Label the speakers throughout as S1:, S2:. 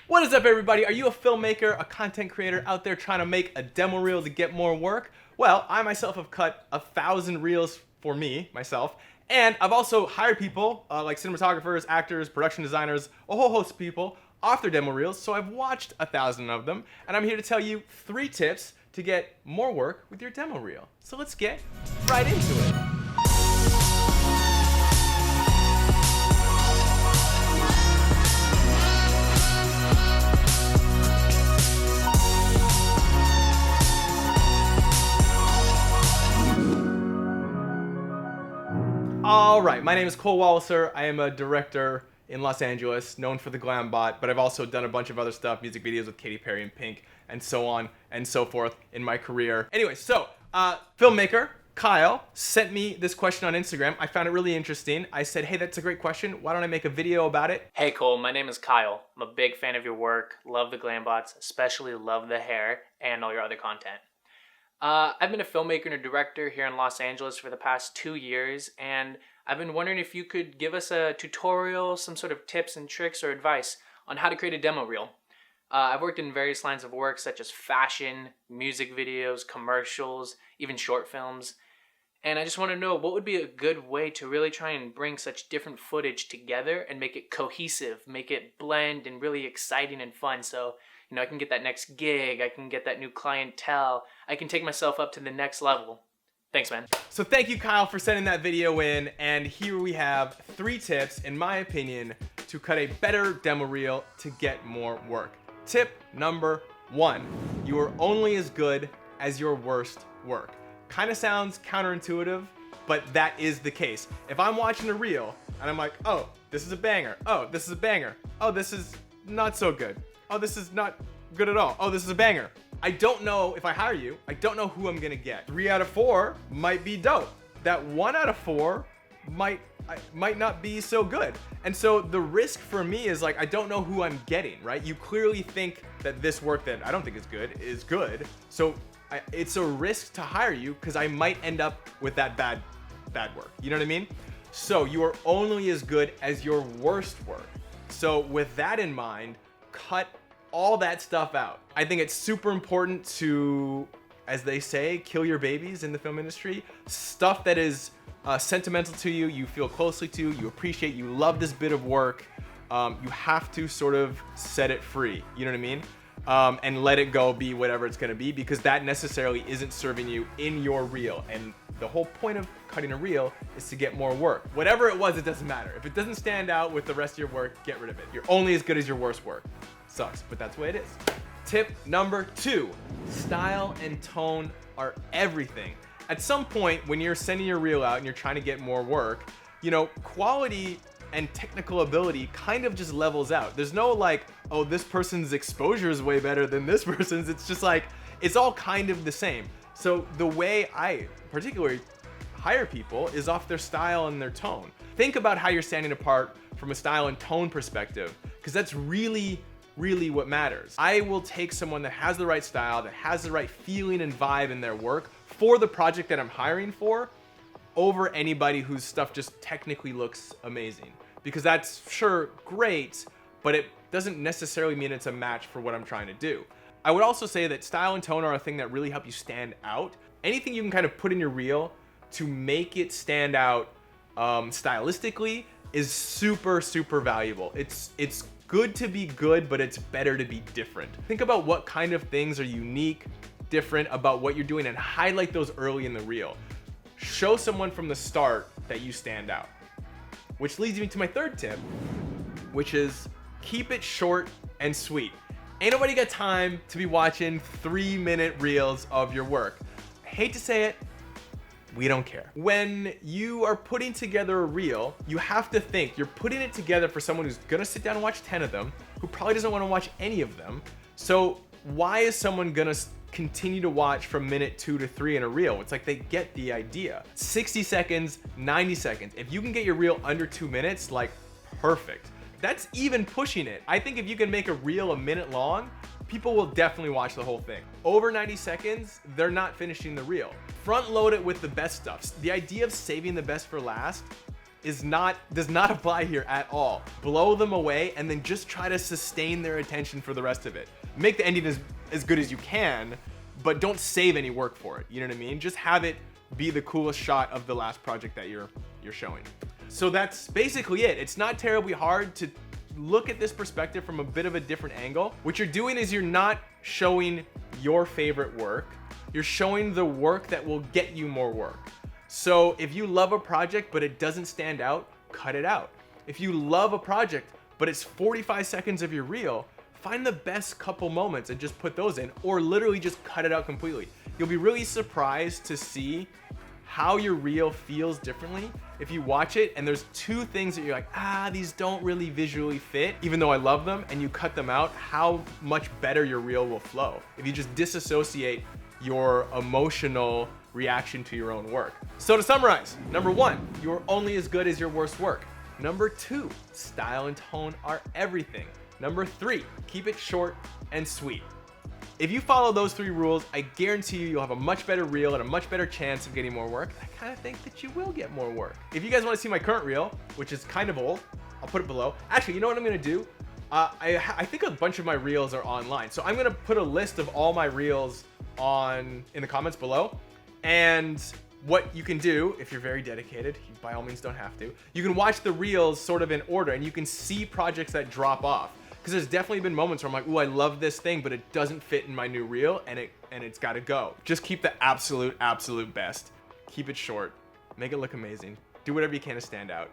S1: What is up, everybody? Are you a filmmaker, a content creator out there trying to make a demo reel to get more work? Well, I myself have cut 1,000 reels for myself, and I've also hired people like cinematographers, actors, production designers, a whole host of people off their demo reels, so I've watched 1,000 of them, and I'm here to tell you 3 tips to get more work with your demo reel. So let's get right into it. Alright, my name is Walliser. I am a director in Los Angeles, known for the glam bot, but I've also done a bunch of other stuff, music videos with Katy Perry and Pink, and so on and so forth in my career. Anyway, so, filmmaker Kyle sent me this question on Instagram. I found it really interesting. I said, hey, that's a great question. Why don't I make a video about it?
S2: Hey Cole, my name is Kyle. I'm a big fan of your work, love the glam bots, especially love the hair and all your other content. I've been a filmmaker and a director here in Los Angeles for the past 2 years, and I've been wondering if you could give us a tutorial, some sort of tips and tricks or advice on how to create a demo reel. I've worked in various lines of work such as fashion, music videos, commercials, even short films, and I just want to know what would be a good way to really try and bring such different footage together and make it cohesive, make it blend and really exciting and fun, so I can get that next gig, I can get that new clientele, I can take myself up to the next level. Thanks, man.
S1: So thank you, Kyle, for sending that video in, and here we have 3 tips, in my opinion, to cut a better demo reel to get more work. Tip number 1, you are only as good as your worst work. Kind of sounds counterintuitive, but that is the case. If I'm watching a reel, and I'm like, oh, this is a banger, oh, this is a banger, oh, this is not so good, oh, this is not good at all, oh, this is a banger. I don't know if I hire you, I don't know who I'm gonna get. 3 out of 4 might be dope. That 1 out of 4 might not be so good. And so the risk for me is like, I don't know who I'm getting, right? You clearly think that this work that I don't think is good. So it's a risk to hire you because I might end up with that bad work. You know what I mean? So you are only as good as your worst work. So with that in mind, cut all that stuff out. I think it's super important to, as they say, kill your babies in the film industry. Stuff that is sentimental to you, you feel closely to, you appreciate, you love this bit of work. You have to sort of set it free. You know what I mean? And let it go be whatever it's gonna be, because that necessarily isn't serving you in your reel. And the whole point of cutting a reel is to get more work. Whatever it was, it doesn't matter. If it doesn't stand out with the rest of your work, get rid of it. You're only as good as your worst work. Sucks, but that's the way it is. Tip number 2, style and tone are everything. At some point when you're sending your reel out and you're trying to get more work, quality and technical ability kind of just levels out. There's no like, oh, this person's exposure is way better than this person's. It's just like, it's all kind of the same. So the way I particularly hire people is off their style and their tone. Think about how you're standing apart from a style and tone perspective, because that's really what matters. I will take someone that has the right style, that has the right feeling and vibe in their work for the project that I'm hiring for, over anybody whose stuff just technically looks amazing. Because that's sure great, but it doesn't necessarily mean it's a match for what I'm trying to do. I would also say that style and tone are a thing that really help you stand out. Anything you can kind of put in your reel to make it stand out stylistically is super valuable. It's good to be good, but it's better to be different. Think about what kind of things are unique, different about what you're doing, and highlight those early in the reel. Show someone from the start that you stand out. Which leads me to my 3rd tip, which is keep it short and sweet. Ain't nobody got time to be watching 3-minute reels of your work. I hate to say it, we don't care. When you are putting together a reel, you have to think you're putting it together for someone who's gonna sit down and watch 10 of them, who probably doesn't wanna watch any of them. So why is someone gonna continue to watch from minute 2 to 3 in a reel? It's like they get the idea. 60 seconds, 90 seconds. If you can get your reel under 2 minutes, like perfect. That's even pushing it. I think if you can make a reel a minute long, people will definitely watch the whole thing. Over 90 seconds, they're not finishing the reel. Front load it with the best stuff. The idea of saving the best for last does not apply here at all. Blow them away and then just try to sustain their attention for the rest of it. Make the ending as good as you can, but don't save any work for it. You know what I mean? Just have it be the coolest shot of the last project that you're showing. So that's basically it. It's not terribly hard to look at this perspective from a bit of a different angle. What you're doing is you're not showing your favorite work. You're showing the work that will get you more work. So if you love a project but it doesn't stand out, cut it out. If you love a project but it's 45 seconds of your reel, find the best couple moments and just put those in, or literally just cut it out completely. You'll be really surprised to see how your reel feels differently if you watch it and there's two things that you're like, these don't really visually fit, even though I love them, and you cut them out, how much better your reel will flow if you just disassociate your emotional reaction to your own work. So to summarize, number 1, you are only as good as your worst work. Number 2, style and tone are everything. Number 3, keep it short and sweet. If you follow those 3 rules, I guarantee you'll have a much better reel and a much better chance of getting more work. I kind of think that you will get more work. If you guys want to see my current reel, which is kind of old, I'll put it below. Actually, you know what I'm going to do? I think a bunch of my reels are online. So I'm going to put a list of all my reels in the comments below. And what you can do, if you're very dedicated, you by all means don't have to, you can watch the reels sort of in order and you can see projects that drop off. Because there's definitely been moments where I'm like, ooh, I love this thing, but it doesn't fit in my new reel and it's gotta go. Just keep the absolute best. Keep it short, make it look amazing. Do whatever you can to stand out.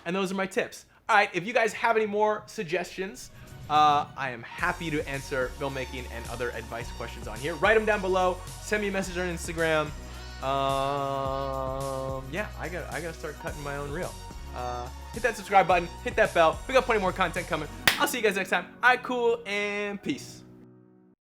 S1: And those are my tips. All right, if you guys have any more suggestions, I am happy to answer filmmaking and other advice questions on here. Write them down below, send me a message on Instagram. Yeah, I gotta start cutting my own reel. Hit that subscribe button, hit that bell. We got plenty more content coming. I'll see you guys next time. All right, cool, and peace.